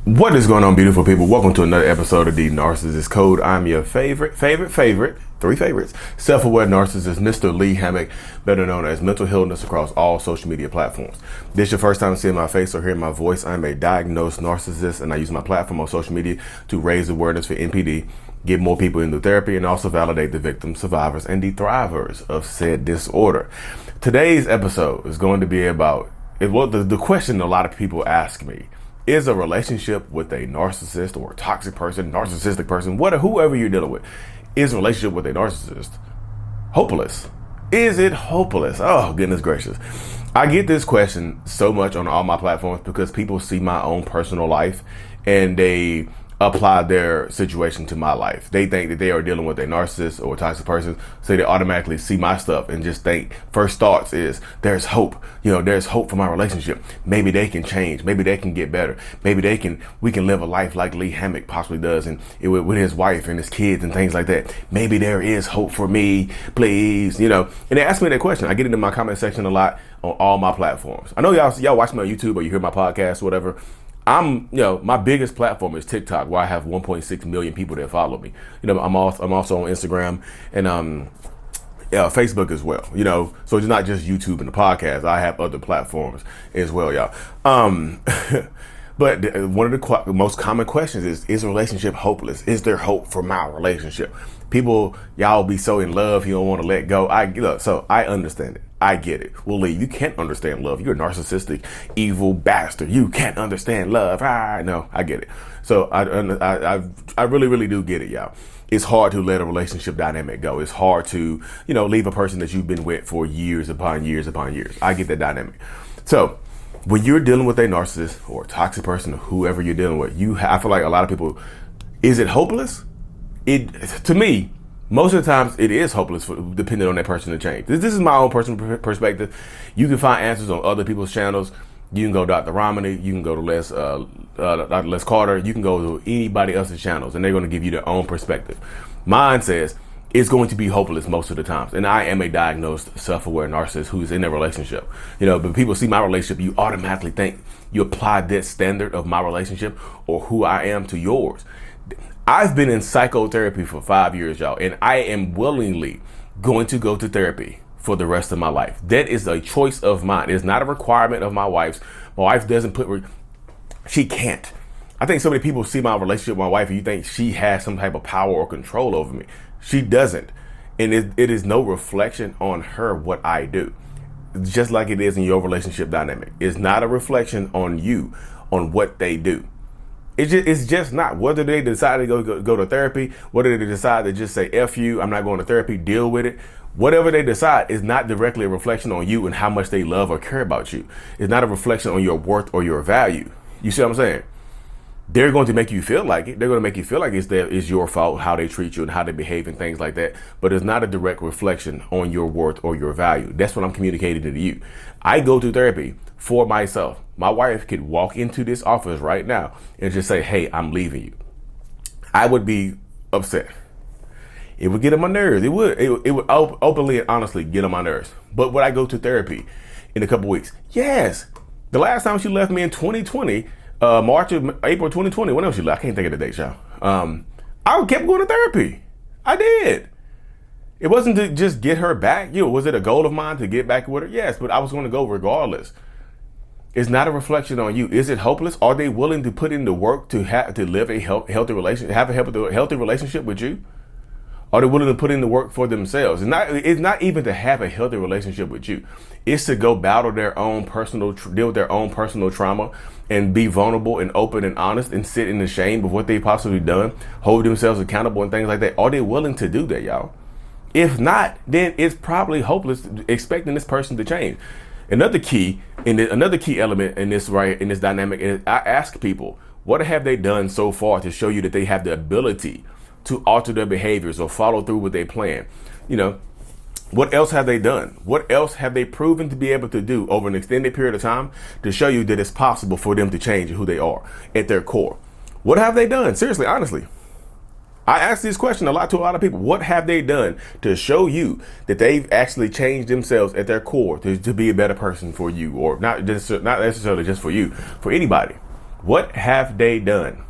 What is going on, beautiful people? Welcome to another episode of the Narcissists Code. I'm your favorite, three favorites, self-aware narcissist, Mr. Lee Hammock, better known as Mental Illness across all social media platforms. This is your first time seeing my face or hearing my voice. I'm a diagnosed narcissist, and I use my platform on social media to raise awareness for NPD, get more people into therapy, and also validate the victims, survivors, and the thrivers of said disorder. Today's episode is going to be about, the question a lot of people ask me. Is a relationship with a narcissist or a toxic person, narcissistic person, whoever you're dealing with, is a relationship with a narcissist hopeless? Is it hopeless? Oh, goodness gracious. I get this question so much on all my platforms because people see my own personal life and they apply their situation to my life. They think that they are dealing with a narcissist or a toxic person, so they automatically see my stuff and just think first thoughts is there's hope. There's hope for my relationship. Maybe they can change. Maybe they can get better. Maybe we can live a life like Lee Hammock possibly does, and with his wife and his kids and things like that. Maybe there is hope for me, please. And they ask me that question. I get it in my comment section a lot on all my platforms. I know y'all watch me on YouTube or you hear my podcast or whatever. My biggest platform is TikTok, where I have 1.6 million people that follow me. I'm also on Instagram and Facebook as well. So it's not just YouTube and the podcast. I have other platforms as well, y'all. But one of the most common questions is a relationship hopeless? Is there hope for my relationship? People, y'all be so in love, you don't want to let go. So I understand it. I get it. Well, Lee, you can't understand love. You're a narcissistic, evil bastard. You can't understand love. No, I get it. So I really, really do get it, y'all. It's hard to let a relationship dynamic go. It's hard to, leave a person that you've been with for years upon years upon years. I get that dynamic. So when you're dealing with a narcissist or a toxic person, or whoever you're dealing with, I feel like a lot of people, is it hopeless? To me, most of the times it is hopeless, depending on that person to change. This is my own personal perspective. You can find answers on other people's channels. You can go to Dr. Romney. You can go to Dr. Les Carter. You can go to anybody else's channels, and they're going to give you their own perspective. Mine says it's going to be hopeless most of the times. And I am a diagnosed self-aware narcissist who's in a relationship. But people see my relationship, you automatically think you apply that standard of my relationship or who I am to yours. I've been in psychotherapy for 5 years, y'all, and I am willingly going to go to therapy for the rest of my life. That is a choice of mine. It's not a requirement of my wife's. My wife doesn't she can't. I think so many people see my relationship with my wife and you think she has some type of power or control over me. She doesn't. And it is no reflection on her what I do. Just like it is in your relationship dynamic. It's not a reflection on you, on what they do. It's just not. Whether they decide to go to therapy, whether they decide to just say, F you, I'm not going to therapy, deal with it. Whatever they decide is not directly a reflection on you and how much they love or care about you. It's not a reflection on your worth or your value. You see what I'm saying? They're going to make you feel like it. They're going to make you feel like it's your fault, how they treat you and how they behave and things like that. But it's not a direct reflection on your worth or your value. That's what I'm communicating to you. I go to therapy for myself. My wife could walk into this office right now and just say, hey, I'm leaving you. I would be upset. It would get on my nerves. It would openly and honestly get on my nerves. But would I go to therapy in a couple weeks? Yes. The last time she left me in 2020, April 2020, when else she left? I can't think of the date, y'all. I kept going to therapy. I did. It wasn't to just get her back. Was it a goal of mine to get back with her? Yes, but I was going to go regardless. It's not a reflection on you. Is it hopeless? Are they willing to put in the work to live a healthy relationship, have a healthy relationship with you? Are they willing to put in the work for themselves? It's not even to have a healthy relationship with you. It's to go battle deal with their own personal trauma and be vulnerable and open and honest and sit in the shame of what they've possibly done, hold themselves accountable and things like that. Are they willing to do that, y'all? If not, then it's probably hopeless expecting this person to change. Another key element in this dynamic is I ask people, what have they done so far to show you that they have the ability to alter their behaviors or follow through with their plan? What else have they done? What else have they proven to be able to do over an extended period of time to show you that it's possible for them to change who they are at their core? What have they done? Seriously, honestly. I ask this question a lot to a lot of people. What have they done to show you that they've actually changed themselves at their core to be a better person for you, or not necessarily just for you, for anybody? What have they done?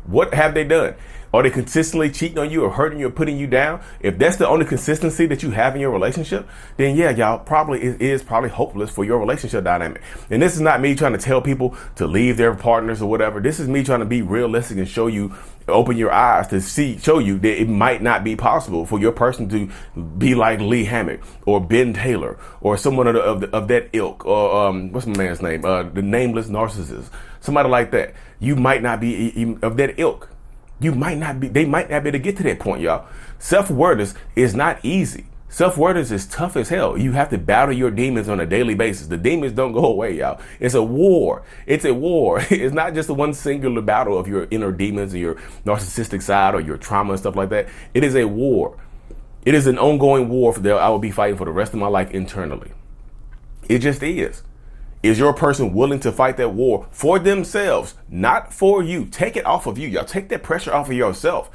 What have they done? Are they consistently cheating on you or hurting you or putting you down? If that's the only consistency that you have in your relationship, then yeah, y'all, probably it is probably hopeless for your relationship dynamic. And this is not me trying to tell people to leave their partners or whatever. This is me trying to be realistic and show you, open your eyes to show you that it might not be possible for your person to be like Lee Hammock or Ben Taylor or someone of that ilk, or what's my man's name? The Nameless Narcissist. Somebody like that. You might not be of that ilk. You might not be, they might not be able to get to that point, y'all. Self-awareness is not easy. Self-awareness is tough as hell. You have to battle your demons on a daily basis. The demons don't go away, y'all. It's a war. It's a war. It's not just the one singular battle of your inner demons or your narcissistic side or your trauma and stuff like that. It is a war. It is an ongoing war that I will be fighting for the rest of my life internally. It just is. Is your person willing to fight that war for themselves, not for you? Take it off of you, y'all. Take that pressure off of yourself.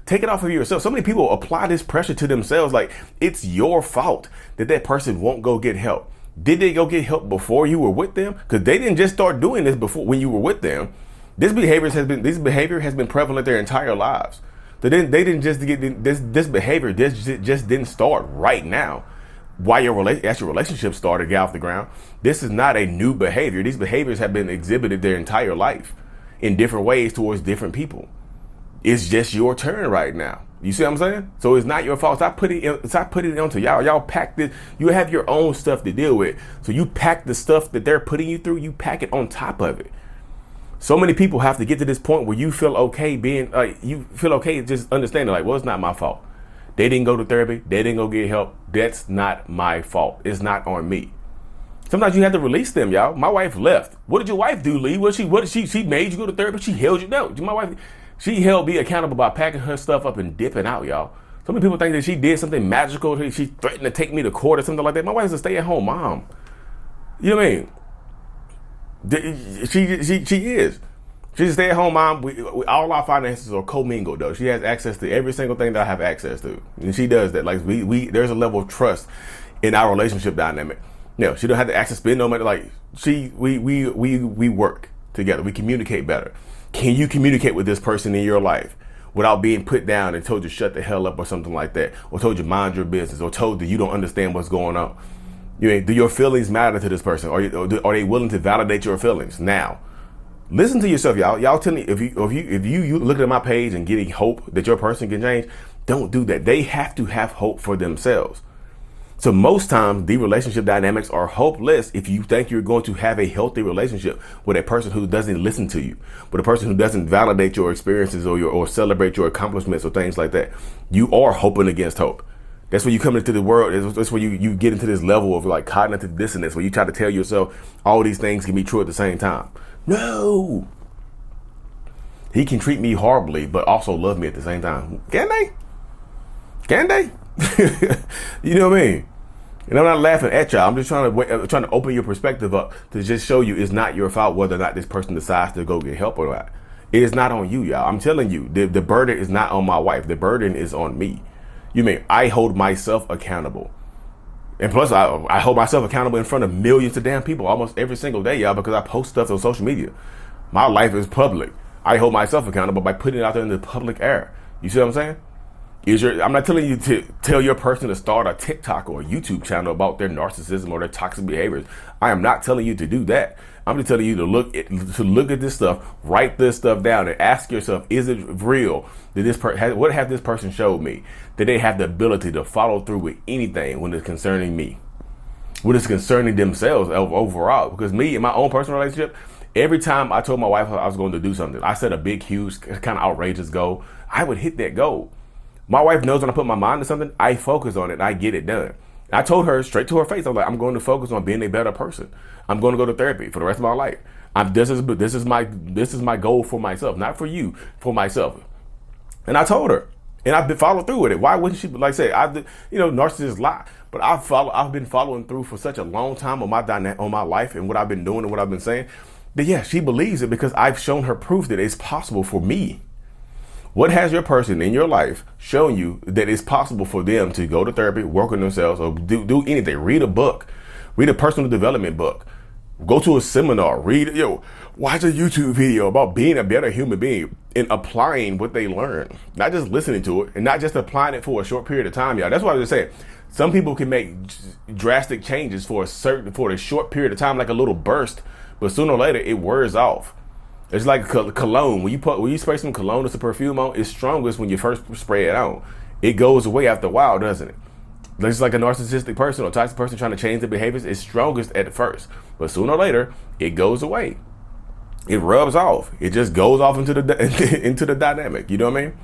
Take it off of yourself. So many people apply this pressure to themselves like it's your fault that that person won't go get help. Did they go get help before you were with them? Because they didn't just start doing this before when you were with them. This behavior has been prevalent their entire lives. They didn't just get this behavior. This just didn't start right now. Why your relationship started, get off the ground. This is not a new behavior. These behaviors have been exhibited their entire life in different ways towards different people. It's just your turn right now. You see what I'm saying? So it's not your fault. Stop putting it onto y'all. Y'all pack this. You have your own stuff to deal with. So you pack the stuff that they're putting you through. You pack it on top of it. So many people have to get to this point where you feel okay just understanding like, well, it's not my fault. They didn't go to therapy. They didn't go get help. That's not my fault. It's not on me. Sometimes you have to release them, y'all. My wife left. What did your wife do, Lee? She made you go to therapy? She held you down. My wife, she held me accountable by packing her stuff up and dipping out, y'all. So many people think that she did something magical. She threatened to take me to court or something like that. My wife's a stay-at-home mom. You know what I mean? She is. She's a stay-at-home mom. All our finances are commingled, though. She has access to every single thing that I have access to, and she does that. Like there's a level of trust in our relationship dynamic. No, she don't have to access spend no money. Like we work together. We communicate better. Can you communicate with this person in your life without being put down and told you shut the hell up or something like that, or told you mind your business, or told that you don't understand what's going on? Do your feelings matter to this person, or are they willing to validate your feelings now? Listen to yourself, y'all. Y'all tell me if you looking at my page and getting hope that your person can change, don't do that. They have to have hope for themselves. So most times the relationship dynamics are hopeless if you think you're going to have a healthy relationship with a person who doesn't listen to you, with a person who doesn't validate your experiences or celebrate your accomplishments or things like that. You are hoping against hope. That's when you come into the world. That's when you get into this level of like cognitive dissonance, where you try to tell yourself all these things can be true at the same time. No. He can treat me horribly, but also love me at the same time. Can they? Can they? You know what I mean? And I'm not laughing at y'all. I'm just trying to open your perspective up to just show you it's not your fault whether or not this person decides to go get help or not. It is not on you, y'all. I'm telling you, the burden is not on my wife. The burden is on me. You mean I hold myself accountable. And plus, I hold myself accountable in front of millions of damn people almost every single day, y'all, because I post stuff on social media. My life is public. I hold myself accountable by putting it out there in the public air. You see what I'm saying? I'm not telling you to tell your person to start a TikTok or a YouTube channel about their narcissism or their toxic behaviors. I am not telling you to do that. I'm just telling you to look at this stuff, write this stuff down, and ask yourself: is it real? What have this person showed me? That they have the ability to follow through with anything when it's concerning me, when it's concerning themselves overall? Because me, in my own personal relationship, every time I told my wife I was going to do something, I set a big, huge, kind of outrageous goal, I would hit that goal. My wife knows when I put my mind to something, I focus on it and I get it done. I told her straight to her face, I'm like, I'm going to focus on being a better person. I'm going to go to therapy for the rest of my life. This is my goal for myself, not for you, for myself. And I told her, and I've been following through with it. Why wouldn't she? Like I say, narcissists lie, but I've been following through for such a long time on my life and what I've been doing and what I've been saying. That yeah, she believes it because I've shown her proof that it's possible for me. What has your person in your life shown you that it's possible for them to go to therapy, work on themselves, or do anything? Read a book, read a personal development book, go to a seminar, read, Watch a YouTube video about being a better human being and applying what they learn. Not just listening to it and not just applying it for a short period of time, y'all. That's why I was just saying, some people can make drastic changes for a short period of time, like a little burst, but sooner or later it wears off. It's like cologne. When you spray some cologne as a perfume on, it's strongest when you first spray it on. It goes away after a while, doesn't it? Just like a narcissistic person or toxic person trying to change their behaviors, it's strongest at first, but sooner or later it goes away. It rubs off. It just goes off into the dynamic. You know what I mean?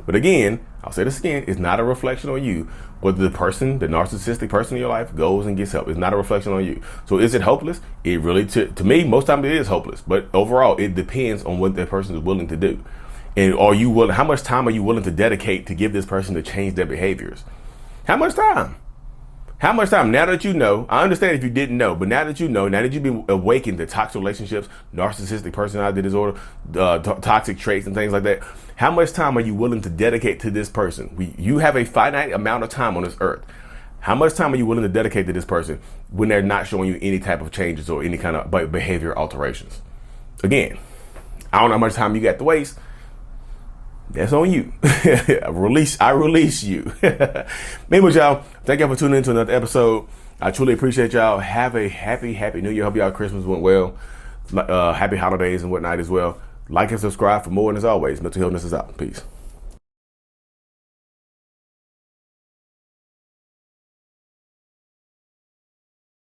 But again, I'll say this again, it's not a reflection on you. Whether the narcissistic person in your life goes and gets help, it's not a reflection on you. So is it hopeless? It really, to me, most times it is hopeless. But overall, it depends on what that person is willing to do. And how much time are you willing to dedicate to give this person to change their behaviors? How much time? How much time? Now that you know, I understand if you didn't know, but now that you know, now that you've been awakened to toxic relationships, narcissistic personality disorder, toxic traits and things like that, how much time are you willing to dedicate to this person? You have a finite amount of time on this earth. How much time are you willing to dedicate to this person when they're not showing you any type of changes or any kind of behavior alterations? Again, I don't know how much time you got to waste. That's on you. I release you. Anyway, y'all, thank y'all for tuning in to another episode. I truly appreciate y'all. Have a happy New Year. Hope y'all Christmas went well. Happy holidays and whatnot as well. Like and subscribe for more. And as always, mental healness is out. Peace.